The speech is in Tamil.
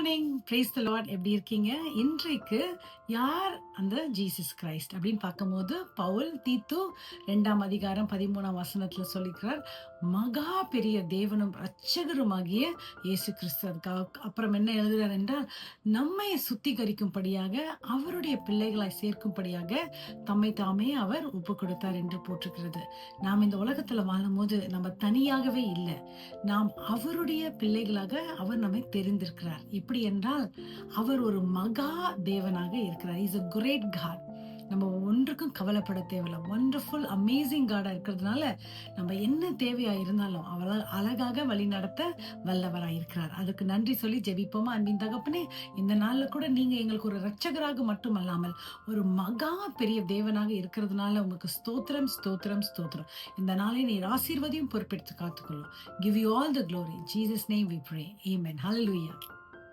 Morning, praise the Lord. எப்படி இருக்கீங்க? இன்றைக்கு யார் அந்த ஜீசஸ் கிரைஸ்ட் அப்படின்னு பார்க்கும்போது, பவுல் தீத்து 2ஆம் அதிகாரம் 13ஆம் வசனத்துல சொல்லிக்கிறார், மகா பெரிய தேவனும் இரட்சகருமாகிய இயேசு கிறிஸ்து. அப்புறம் என்ன எழுதுகிறார் என்றால், நம்மை சுத்திகரிக்கும்படியாக அவருடைய பிள்ளைகளாய் சேர்க்கும்படியாக தம்மை தாமே அவர் ஒப்பு கொடுத்தார் என்று போட்டிருக்கிறது. நாம் இந்த உலகத்துல வாழும்போது நம்ம தனியாகவே இல்லை, நாம் அவருடைய பிள்ளைகளாக அவர் நம்மை தெரிந்திருக்கிறார். எப்படி என்றால், அவர் ஒரு மகா தேவனாக இருக்கிறார். Is a great God. நம்ம ஒன்றுக்கும் கவலைப்பட தேவையில்ல. வண்டர்ஃபுல் அமேசிங் காடா இருக்கிறதுனால நம்ம என்ன தேவையா இருந்தாலும் அவள அழகாக வழி நடத்த வல்லவராய் இருக்கிறார். அதுக்கு நன்றி சொல்லி ஜெபிப்போமா? அன்பின் தகப்பனே, இந்த நாள்ல கூட நீங்க எங்களுக்கு ஒரு இரட்சகராக மட்டுமல்லாமல் ஒரு மகா பெரிய தேவனாக இருக்கிறதுனால உங்களுக்கு ஸ்தோத்திரம், ஸ்தோத்திரம், ஸ்தோத்திரம். இந்த நாளை நீர் ஆசீர்வதியும் பொறுப்பெடுத்து காத்துக்கொள்ளும். Give you all the glory. In Jesus' name we pray. Amen. Hallelujah.